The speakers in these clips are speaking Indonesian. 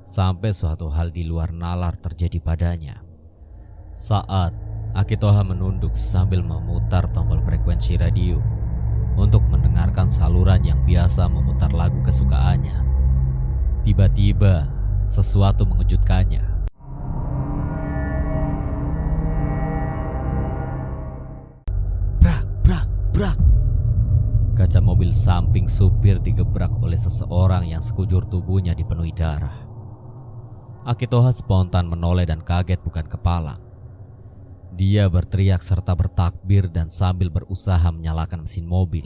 sampai suatu hal di luar nalar terjadi padanya. Saat Akitoha menunduk sambil memutar tombol frekuensi radio untuk mendengarkan saluran yang biasa memutar lagu kesukaannya, tiba-tiba sesuatu mengejutkannya. Brak, brak, brak. Kaca mobil samping supir digebrak oleh seseorang yang sekujur tubuhnya dipenuhi darah. Akitoha spontan menoleh dan kaget bukan kepala. Dia berteriak serta bertakbir dan sambil berusaha menyalakan mesin mobil.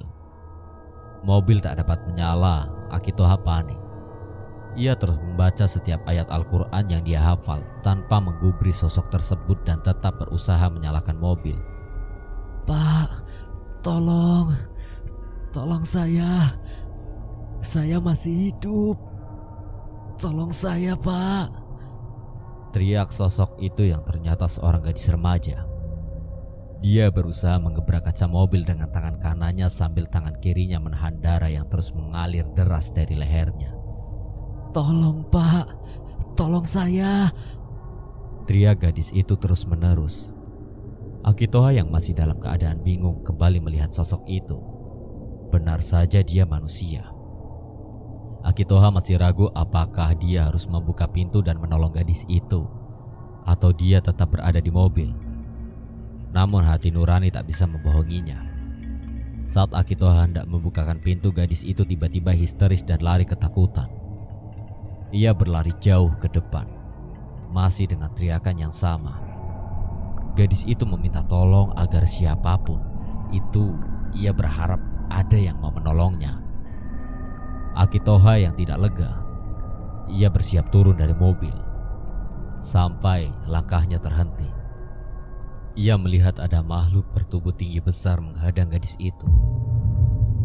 Mobil tak dapat menyala, Akitoha panik. Ia terus membaca setiap ayat Al-Quran yang dia hafal tanpa menggubris sosok tersebut dan tetap berusaha menyalakan mobil. "Pak, tolong saya masih hidup. Tolong saya, Pak," teriak sosok itu yang ternyata seorang gadis remaja. Dia berusaha menggebrak kaca mobil dengan tangan kanannya sambil tangan kirinya menahan darah yang terus mengalir deras dari lehernya. "Tolong, Pak, tolong saya," teriak gadis itu terus menerus. Akitoha yang masih dalam keadaan bingung kembali melihat sosok itu. Benar saja dia manusia. Akitoha masih ragu apakah dia harus membuka pintu dan menolong gadis itu, atau dia tetap berada di mobil. Namun hati nurani tak bisa membohonginya. Saat Akitoha hendak membukakan pintu, gadis itu tiba-tiba histeris dan lari ketakutan. Ia berlari jauh ke depan, masih dengan teriakan yang sama. Gadis itu meminta tolong agar siapapun itu, ia berharap ada yang mau menolongnya. Akitoha yang tidak lega, ia bersiap turun dari mobil sampai langkahnya terhenti. Ia melihat ada makhluk bertubuh tinggi besar menghadang gadis itu.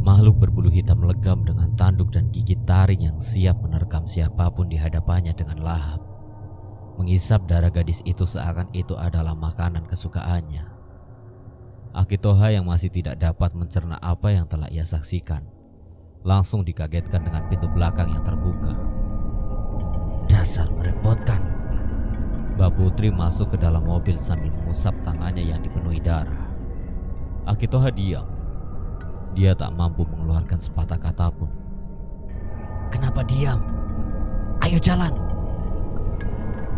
Makhluk berbulu hitam legam dengan tanduk dan gigi taring yang siap menerkam siapapun di hadapannya dengan lahap, menghisap darah gadis itu seakan itu adalah makanan kesukaannya. Akitoha yang masih tidak dapat mencerna apa yang telah ia saksikan langsung dikagetkan dengan pintu belakang yang terbuka. "Dasar merepotkan." Mbak Putri masuk ke dalam mobil sambil mengusap tangannya yang dipenuhi darah. Akitoha diam. Dia tak mampu mengeluarkan sepatah kata pun. "Kenapa diam? Ayo jalan!"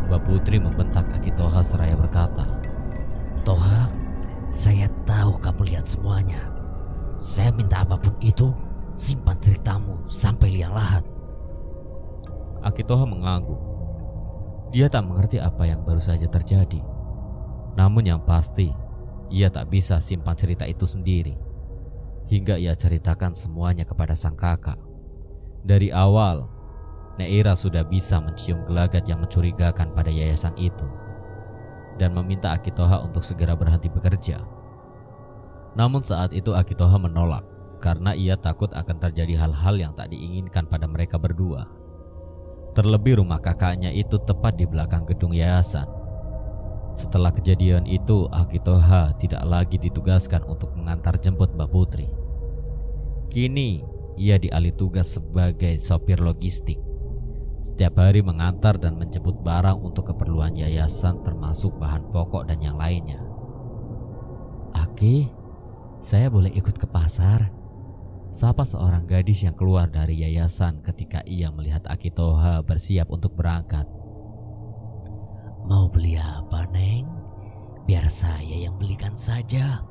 Mbak Putri membentak Akitoha seraya berkata, "Toha, saya tahu kamu lihat semuanya. Saya minta apapun itu, simpan ceritamu sampai liang lahat." Akitoha mengangguk. Dia tak mengerti apa yang baru saja terjadi. Namun yang pasti, ia tak bisa simpan cerita itu sendiri. Hingga ia ceritakan semuanya kepada sang kakak. Dari awal, Neira sudah bisa mencium gelagat yang mencurigakan pada yayasan itu dan meminta Akitoha untuk segera berhenti bekerja. Namun saat itu Akitoha menolak karena ia takut akan terjadi hal-hal yang tak diinginkan pada mereka berdua. Terlebih rumah kakaknya itu tepat di belakang gedung yayasan. Setelah kejadian itu, Akitoha tidak lagi ditugaskan untuk mengantar jemput Mbak Putri. Kini ia dialih tugas sebagai sopir logistik. Setiap hari mengantar dan menjemput barang untuk keperluan yayasan termasuk bahan pokok dan yang lainnya. "Aki, saya boleh ikut ke pasar?" sapa seorang gadis yang keluar dari yayasan ketika ia melihat Akitoha bersiap untuk berangkat. "Mau beli apa, Neng? Biar saya yang belikan saja."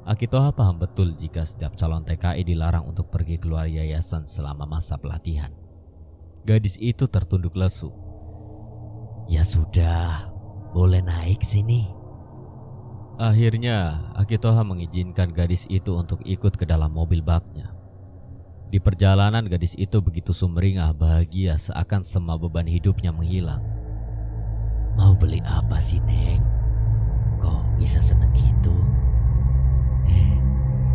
Akitoha paham betul jika setiap calon TKI dilarang untuk pergi keluar yayasan selama masa pelatihan. Gadis itu tertunduk lesu. "Ya sudah, boleh naik sini." Akhirnya Akitoha mengizinkan gadis itu untuk ikut ke dalam mobil baknya. Di perjalanan gadis itu begitu sumringah bahagia seakan semua beban hidupnya menghilang. "Mau beli apa sih, Neng? Kok bisa seneng gitu?"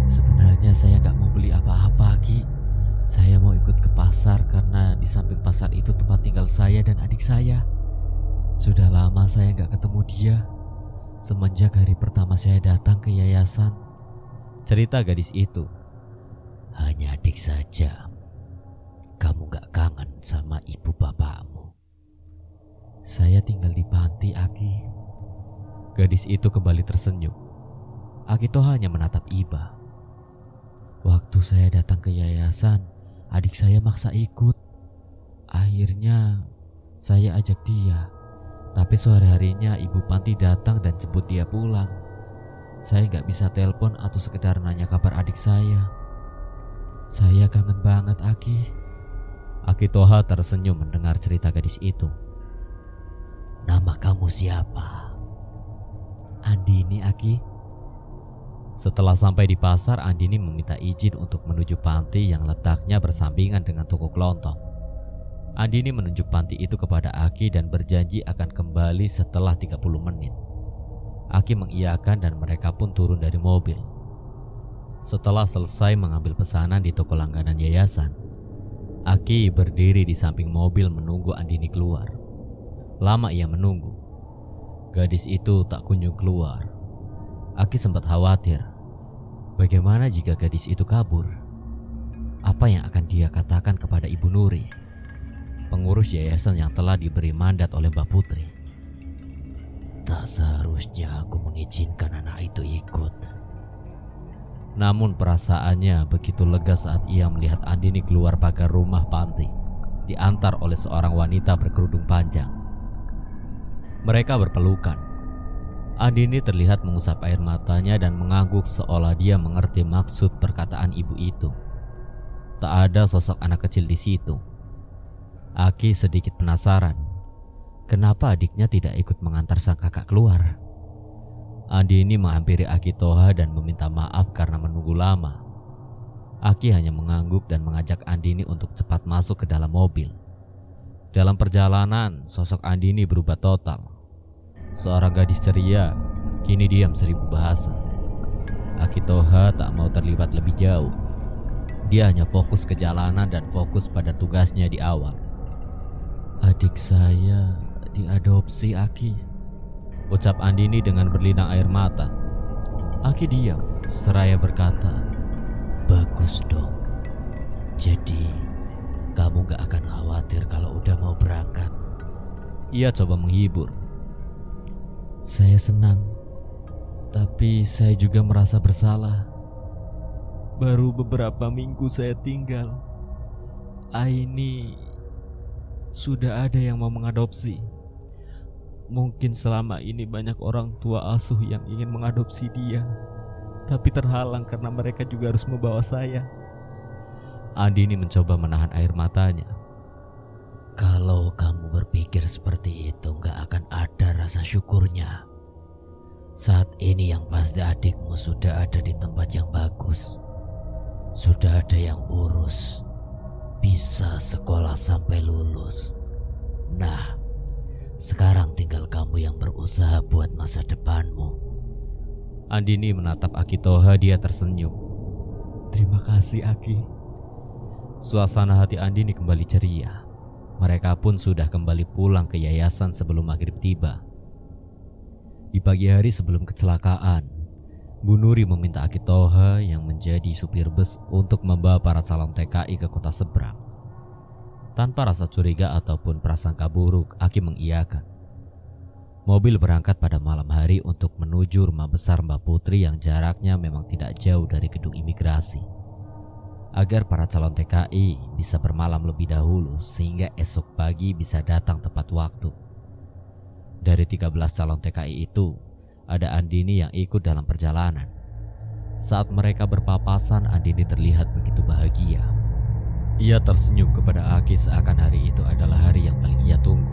Sebenarnya saya gak mau beli apa-apa, Ki. Saya mau ikut ke pasar karena di samping pasar itu tempat tinggal saya dan adik saya. Sudah lama saya gak ketemu dia. Semenjak hari pertama saya datang ke yayasan, cerita gadis itu. "Hanya adik saja. Kamu gak kangen sama ibu bapakmu?" Saya tinggal di panti, Aki. Gadis itu kembali tersenyum. Akito hanya menatap Iba. Waktu saya datang ke yayasan, adik saya maksa ikut. Akhirnya saya ajak dia. Tapi sore harinya ibu panti datang dan jemput dia pulang. Saya gak bisa telepon atau sekedar nanya kabar adik saya. Saya kangen banget, Aki. Akitoha tersenyum mendengar cerita gadis itu. Nama kamu siapa? Andini, Aki. Setelah sampai di pasar, Andini meminta izin untuk menuju panti yang letaknya bersampingan dengan toko kelontong. Andini menunjuk panti itu kepada Aki dan berjanji akan kembali setelah 30 menit. Aki mengiyakan dan mereka pun turun dari mobil. Setelah selesai mengambil pesanan di toko langganan yayasan, Aki berdiri di samping mobil menunggu Andini keluar. Lama ia menunggu. Gadis itu tak kunjung keluar. Aki sempat khawatir. Bagaimana jika gadis itu kabur? Apa yang akan dia katakan kepada Ibu Nuri, pengurus yayasan yang telah diberi mandat oleh Mbak Putri? Tak seharusnya aku mengizinkan anak itu ikut. Namun perasaannya begitu lega saat ia melihat Andini keluar pagar rumah panti, diantar oleh seorang wanita berkerudung panjang. Mereka berpelukan. Andini terlihat mengusap air matanya dan mengangguk seolah dia mengerti maksud perkataan ibu itu. Tak ada sosok anak kecil di situ. Aki sedikit penasaran. Kenapa adiknya tidak ikut mengantar sang kakak keluar? Andini menghampiri Akitoha dan meminta maaf karena menunggu lama. Aki hanya mengangguk dan mengajak Andini untuk cepat masuk ke dalam mobil. Dalam perjalanan, sosok Andini berubah total. Seorang gadis ceria, kini diam 1000 bahasa. Akitoha tak mau terlibat lebih jauh. Dia hanya fokus ke jalanan dan fokus pada tugasnya di awal. Adik saya diadopsi, Aki, ucap Andini dengan berlinang air mata. Aki diam seraya berkata, bagus dong. Jadi kamu gak akan khawatir kalau udah mau berangkat. Ia coba menghibur. Saya senang, tapi saya juga merasa bersalah. Baru beberapa minggu saya tinggal. Aini sudah ada yang mau mengadopsi. Mungkin selama ini banyak orang tua asuh yang ingin mengadopsi dia, tapi terhalang karena mereka juga harus membawa saya. Andini mencoba menahan air matanya. Kalau kamu berpikir seperti itu, gak akan ada rasa syukurnya. Saat ini yang pasti adikmu sudah ada di tempat yang bagus. Sudah ada yang urus. Bisa sekolah sampai lulus. Nah, sekarang tinggal kamu yang berusaha buat masa depanmu. Andini menatap Akitoha, dia tersenyum. Terima kasih, Aki. Suasana hati Andini kembali ceria. Mereka pun sudah kembali pulang ke yayasan sebelum maghrib tiba. Di pagi hari sebelum kecelakaan, Bu Nuri meminta Akitoha yang menjadi supir bus untuk membawa para calon TKI ke kota seberang. Tanpa rasa curiga ataupun prasangka buruk, Aki mengiyakan. Mobil berangkat pada malam hari untuk menuju rumah besar Mbak Putri yang jaraknya memang tidak jauh dari gedung imigrasi. Agar para calon TKI bisa bermalam lebih dahulu sehingga esok pagi bisa datang tepat waktu. Dari 13 calon TKI itu, ada Andini yang ikut dalam perjalanan. Saat mereka berpapasan, Andini terlihat begitu bahagia. Ia tersenyum kepada Aki seakan hari itu adalah hari yang paling ia tunggu.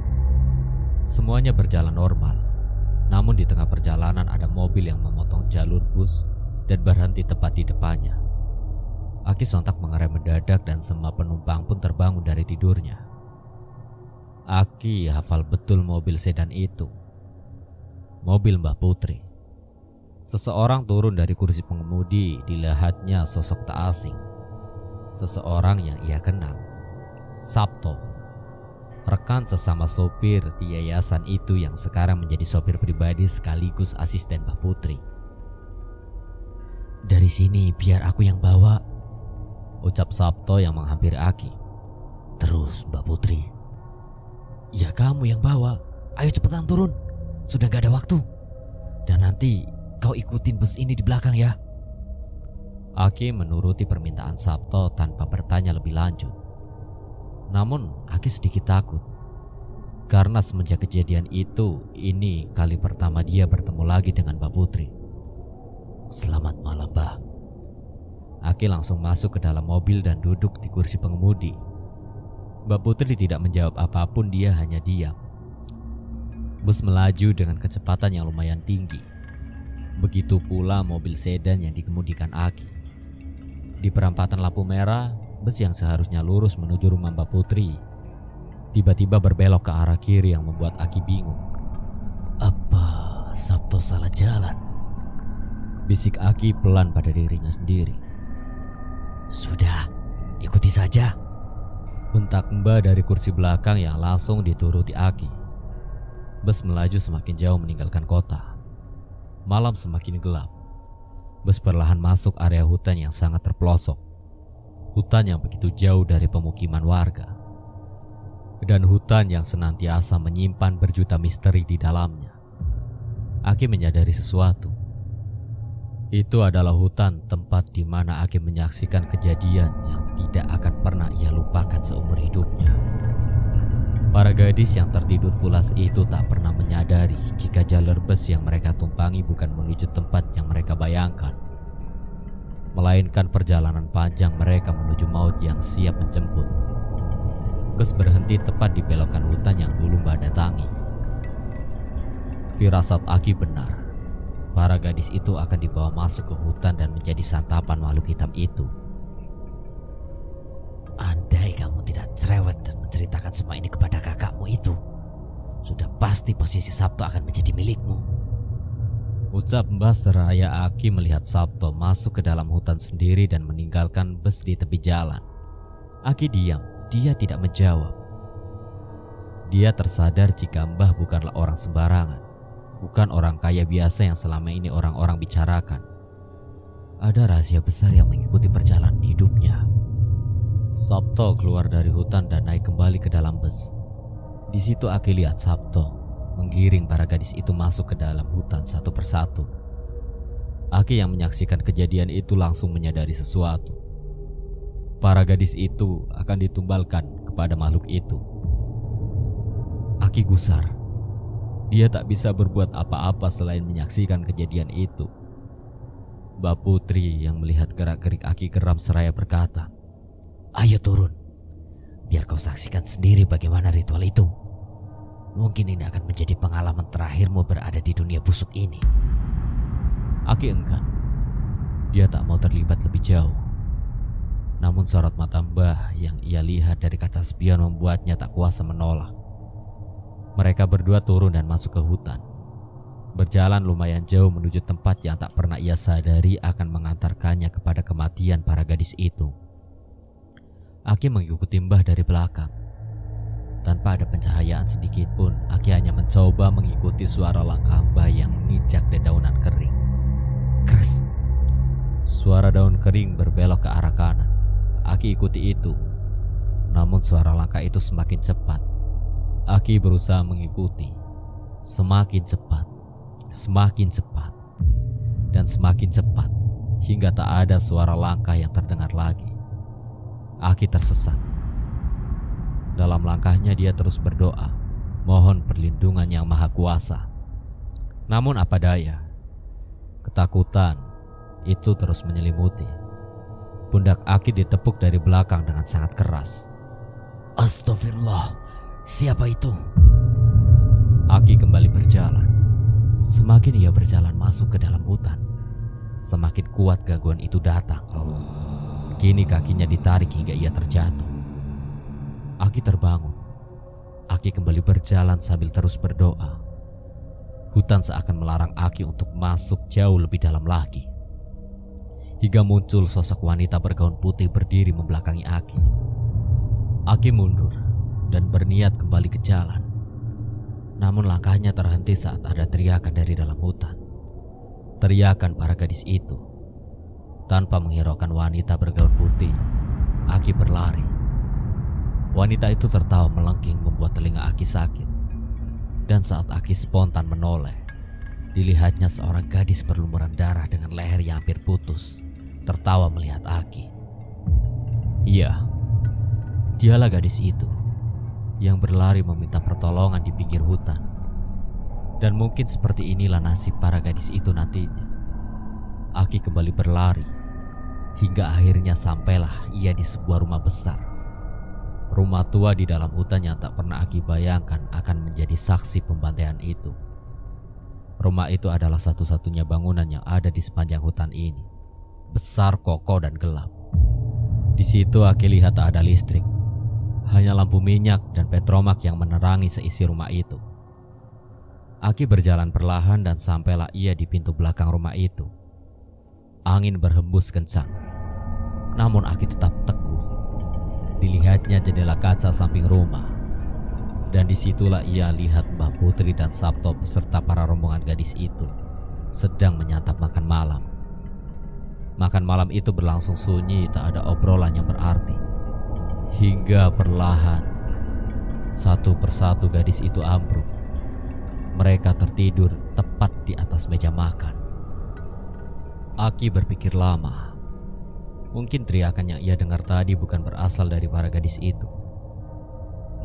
Semuanya berjalan normal. Namun di tengah perjalanan ada mobil yang memotong jalur bus dan berhenti tepat di depannya. Aki sontak mengerem mendadak dan semua penumpang pun terbangun dari tidurnya. Aki hafal betul mobil sedan itu. Mobil Mbak Putri. Seseorang turun dari kursi pengemudi, dilihatnya sosok tak asing. Seseorang yang ia kenal. Sabto. Rekan sesama sopir di yayasan itu yang sekarang menjadi sopir pribadi sekaligus asisten Mbak Putri. Dari sini biar aku yang bawa, ucap Sabto yang menghampiri Aki. Terus Mbak Putri? Ya kamu yang bawa. Ayo cepetan turun, sudah gak ada waktu. Dan nanti kau ikutin bus ini di belakang ya. Aki menuruti permintaan Sabto tanpa bertanya lebih lanjut. Namun Aki sedikit takut, karena semenjak kejadian itu, ini kali pertama dia bertemu lagi dengan Mbak Putri. Selamat malam, Mbak. Aki langsung masuk ke dalam mobil dan duduk di kursi pengemudi. Mbak Putri tidak menjawab apapun, dia hanya diam. Bus melaju dengan kecepatan yang lumayan tinggi. Begitu pula mobil sedan yang dikemudikan Aki. Di perempatan lampu merah, bus yang seharusnya lurus menuju rumah Mbak Putri tiba-tiba berbelok ke arah kiri yang membuat Aki bingung. Apa Sabto salah jalan? Bisik Aki pelan pada dirinya sendiri. Sudah, ikuti saja, bentak Mbak dari kursi belakang yang langsung dituruti Aki. Bus melaju semakin jauh meninggalkan kota. Malam semakin gelap. Bus perlahan masuk area hutan yang sangat terpelosok. Hutan yang begitu jauh dari pemukiman warga. Dan hutan yang senantiasa menyimpan berjuta misteri di dalamnya. Aki menyadari sesuatu. Itu adalah hutan tempat di mana Aki menyaksikan kejadian yang tidak akan pernah ia lupakan seumur hidupnya. Para gadis yang tertidur pulas itu tak pernah menyadari jika jalur bus yang mereka tumpangi bukan menuju tempat yang mereka bayangkan, melainkan perjalanan panjang mereka menuju maut yang siap menjemput. Bus berhenti tepat di belokan hutan yang dulu Mbak datangi. Firasat Aki benar. Para gadis itu akan dibawa masuk ke hutan dan menjadi santapan makhluk hitam itu. Andai kamu tidak cerewet dan menceritakan semua ini kepada kakakmu itu, sudah pasti posisi Sabto akan menjadi milikmu. Ucap Mbah seraya Aki melihat Sabto masuk ke dalam hutan sendiri dan meninggalkan bus di tepi jalan. Aki diam, dia tidak menjawab. Dia tersadar jika Mbah bukanlah orang sembarangan. Bukan orang kaya biasa yang selama ini orang-orang bicarakan. Ada rahasia besar yang mengikuti perjalanan hidupnya. Sabto keluar dari hutan dan naik kembali ke dalam bus. Di situ Aki lihat Sabto menggiring para gadis itu masuk ke dalam hutan satu persatu. Aki yang menyaksikan kejadian itu langsung menyadari sesuatu. Para gadis itu akan ditumbalkan kepada makhluk itu. Aki gusar. Dia tak bisa berbuat apa-apa selain menyaksikan kejadian itu. Mbak Putri yang melihat gerak-gerik Aki geram seraya berkata, "Ayo turun, biar kau saksikan sendiri bagaimana ritual itu. Mungkin ini akan menjadi pengalaman terakhirmu berada di dunia busuk ini." Aki enggan. Dia tak mau terlibat lebih jauh. Namun sorot mata Mbah yang ia lihat dari kaca spion membuatnya tak kuasa menolak. Mereka berdua turun dan masuk ke hutan. Berjalan lumayan jauh menuju tempat yang tak pernah ia sadari akan mengantarkannya kepada kematian para gadis itu. Aki mengikuti Mbah dari belakang. Tanpa ada pencahayaan sedikit pun, Aki hanya mencoba mengikuti suara langkah Mbah yang menginjak dedaunan kering. Kres! Suara daun kering berbelok ke arah kanan. Aki ikuti itu. Namun suara langkah itu semakin cepat. Aki berusaha mengikuti. Semakin cepat, semakin cepat, dan semakin cepat, hingga tak ada suara langkah yang terdengar lagi. Aki tersesat. Dalam langkahnya dia terus berdoa, mohon perlindungan yang maha kuasa. Namun apa daya, ketakutan itu terus menyelimuti. Pundak Aki ditepuk dari belakang dengan sangat keras. Astagfirullah, siapa itu? Aki kembali berjalan. Semakin ia berjalan masuk ke dalam hutan, semakin kuat gangguan itu datang. Kini kakinya ditarik hingga ia terjatuh. Aki terbangun. Aki kembali berjalan sambil terus berdoa. Hutan seakan melarang Aki untuk masuk jauh lebih dalam lagi. Hingga muncul sosok wanita bergaun putih berdiri membelakangi Aki. Aki mundur dan berniat kembali ke jalan. Namun langkahnya terhenti saat ada teriakan dari dalam hutan. Teriakan para gadis itu. Tanpa menghiraukan wanita bergaun putih, Aki berlari. Wanita itu tertawa melengking membuat telinga Aki sakit. Dan saat Aki spontan menoleh, dilihatnya seorang gadis berlumuran darah dengan leher yang hampir putus, tertawa melihat Aki. Iya, dialah gadis itu yang berlari meminta pertolongan di pinggir hutan. Dan mungkin seperti inilah nasib para gadis itu nantinya. Aki kembali berlari, hingga akhirnya sampailah ia di sebuah rumah besar. Rumah tua di dalam hutan yang tak pernah Aki bayangkan akan menjadi saksi pembantaian itu. Rumah itu adalah satu-satunya bangunan yang ada di sepanjang hutan ini. Besar, kokoh, dan gelap. Di situ Aki lihat tak ada listrik. Hanya lampu minyak dan petromak yang menerangi seisi rumah itu. Aki berjalan perlahan dan sampailah ia di pintu belakang rumah itu. Angin berhembus kencang. Namun Aki tetap teguh. Dilihatnya jendela kaca samping rumah. Dan disitulah ia lihat Mbah Putri dan Sabto beserta para rombongan gadis itu sedang menyantap makan malam. Makan malam itu berlangsung sunyi, tak ada obrolan yang berarti. Hingga perlahan, satu persatu gadis itu ambruk. Mereka tertidur tepat di atas meja makan. Aki berpikir lama. Mungkin teriakan yang ia dengar tadi bukan berasal dari para gadis itu,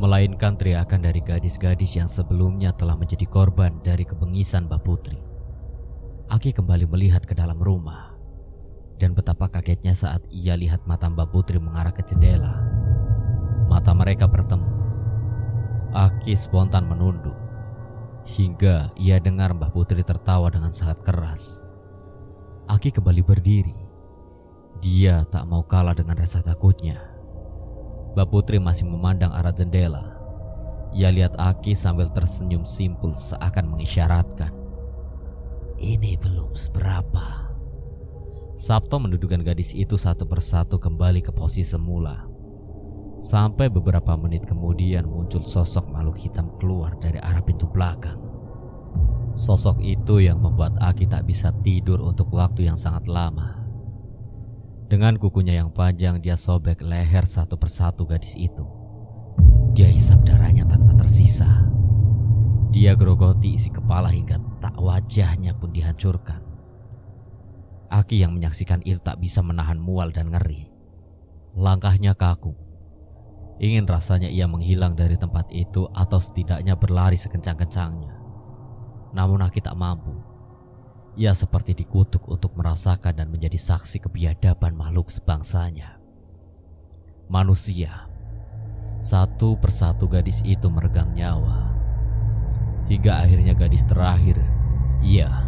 melainkan teriakan dari gadis-gadis yang sebelumnya telah menjadi korban dari kebengisan Mbah Putri. Aki kembali melihat ke dalam rumah. Dan betapa kagetnya saat ia lihat mata Mbah Putri mengarah ke jendela. Mata mereka bertemu. Aki spontan menunduk. Hingga ia dengar Mbah Putri tertawa dengan sangat keras. Aki kembali berdiri. Dia tak mau kalah dengan rasa takutnya. Mbah Putri masih memandang arah jendela. Ia lihat Aki sambil tersenyum simpul seakan mengisyaratkan. Ini belum seberapa. Sabto mendudukkan gadis itu satu persatu kembali ke posisi semula. Sampai beberapa menit kemudian muncul sosok makhluk hitam keluar dari arah pintu belakang. Sosok itu yang membuat Aki tak bisa tidur untuk waktu yang sangat lama. Dengan kukunya yang panjang dia sobek leher satu persatu gadis itu. Dia hisap darahnya tanpa tersisa. Dia gerogoti isi kepala hingga tak wajahnya pun dihancurkan. Aki yang menyaksikan itu tak bisa menahan mual dan ngeri. Langkahnya kaku. Ingin rasanya ia menghilang dari tempat itu atau setidaknya berlari sekencang-kencangnya. Namun Aki tak mampu. Ia seperti dikutuk untuk merasakan dan menjadi saksi kebiadaban makhluk sebangsanya. Manusia. Satu persatu gadis itu meregang nyawa. Hingga akhirnya gadis terakhir, iya,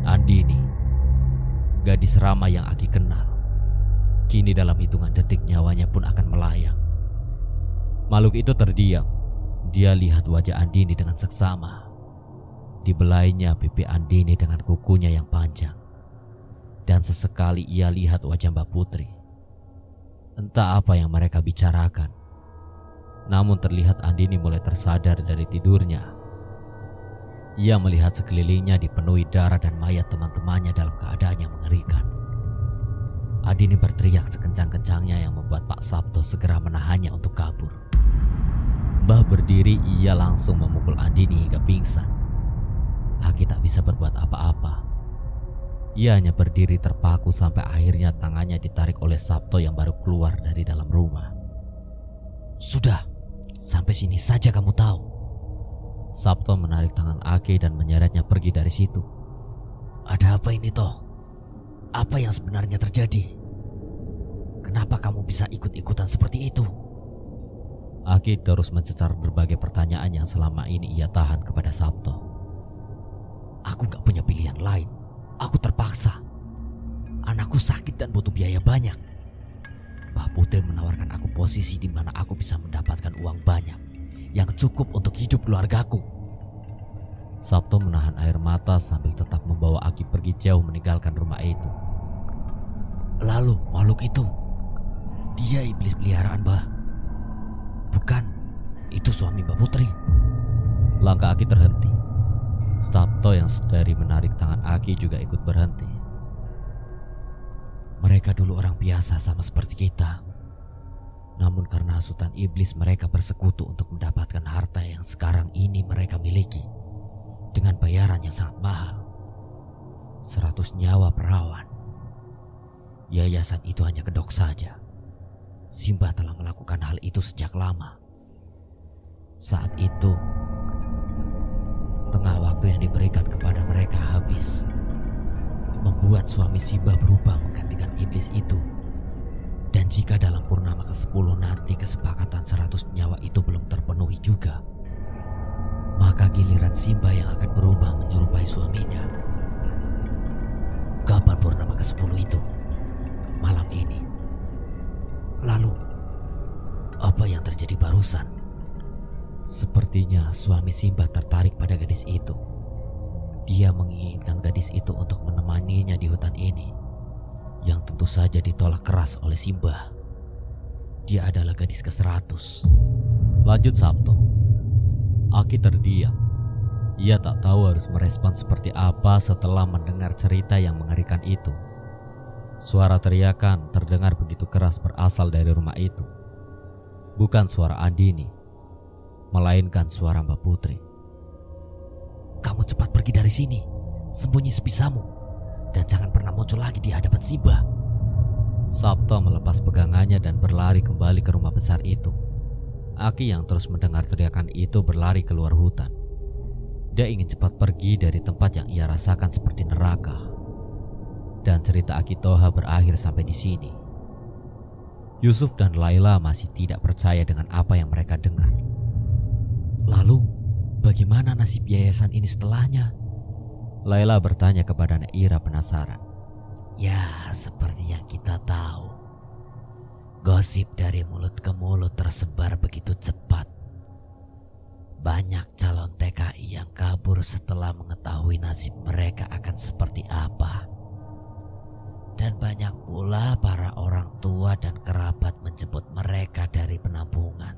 Andini. Gadis ramah yang Aki kenal. Kini dalam hitungan detik nyawanya pun akan melayang. Makhluk itu terdiam. Dia lihat wajah Andini dengan seksama. Dibelainya pipi Andini dengan kukunya yang panjang. Dan sesekali ia lihat wajah Mbak Putri. Entah apa yang mereka bicarakan. Namun terlihat Andini mulai tersadar dari tidurnya. Ia melihat sekelilingnya dipenuhi darah dan mayat teman-temannya dalam keadaan yang mengerikan. Andini berteriak sekencang-kencangnya yang membuat Pak Sabto segera menahannya untuk kabur. Mbah berdiri, ia langsung memukul Andini hingga pingsan. Aki tak bisa berbuat apa-apa. Ia hanya berdiri terpaku sampai akhirnya tangannya ditarik oleh Sabto yang baru keluar dari dalam rumah. Sudah, sampai sini saja kamu tahu. Sabto menarik tangan Aki dan menyeretnya pergi dari situ. Ada apa ini toh? Apa yang sebenarnya terjadi? Kenapa kamu bisa ikut-ikutan seperti itu? Aki terus mencecar berbagai pertanyaan yang selama ini ia tahan kepada Sabto. Aku gak punya pilihan lain. Aku terpaksa. Anakku sakit dan butuh biaya banyak. Mbah Putri menawarkan aku posisi di mana aku bisa mendapatkan uang banyak yang cukup untuk hidup keluargaku. Sabto menahan air mata sambil tetap membawa Aki pergi jauh meninggalkan rumah itu. Lalu makhluk itu, dia iblis peliharaan Mbah. Bukan, itu suami Mbah Putri. Langkah Aki terhenti. Sabto yang sedari menarik tangan Aki juga ikut berhenti. Mereka dulu orang biasa sama seperti kita. Namun karena hasutan iblis mereka bersekutu untuk mendapatkan harta yang sekarang ini mereka miliki. dengan bayaran yang sangat mahal, 100 nyawa perawan. Yayasan itu hanya kedok saja. Simbah telah melakukan hal itu sejak lama. Saat itu, tengah waktu yang diberikan kepada mereka habis, membuat suami Simbah berubah menggantikan iblis itu. Dan jika dalam purnama ke-10 nanti kesepakatan 100 nyawa itu belum terpenuhi juga, maka giliran Simbah yang akan berubah menyerupai suaminya. Kapan purnama ke-10 itu? Malam ini. Lalu, apa yang terjadi barusan? Sepertinya suami Simbah tertarik pada gadis itu. Dia menginginkan gadis itu untuk menemaninya di hutan ini, yang tentu saja ditolak keras oleh Simbah. Dia adalah gadis ke-100. Lanjut Sabto. Aki terdiam. Ia tak tahu harus merespon seperti apa setelah mendengar cerita yang mengerikan itu. Suara teriakan terdengar begitu keras berasal dari rumah itu. Bukan suara Andini, melainkan suara Mbak Putri. Kamu cepat pergi dari sini, sembunyi sebisamu, dan jangan pernah muncul lagi di hadapan Simbah. Sabto melepas pegangannya dan berlari kembali ke rumah besar itu. Aki yang terus mendengar teriakan itu berlari keluar hutan. Dia ingin cepat pergi dari tempat yang ia rasakan seperti neraka. Dan cerita Aki Toha berakhir sampai di sini. Yusuf dan Laila masih tidak percaya dengan apa yang mereka dengar. Lalu, bagaimana nasib yayasan ini setelahnya? Laila bertanya kepada Naira penasaran. Ya, seperti yang kita tahu. Gosip dari mulut ke mulut tersebar begitu cepat. Banyak calon TKI yang kabur setelah mengetahui nasib mereka akan seperti apa. Dan banyak pula para orang tua dan kerabat menjemput mereka dari penampungan.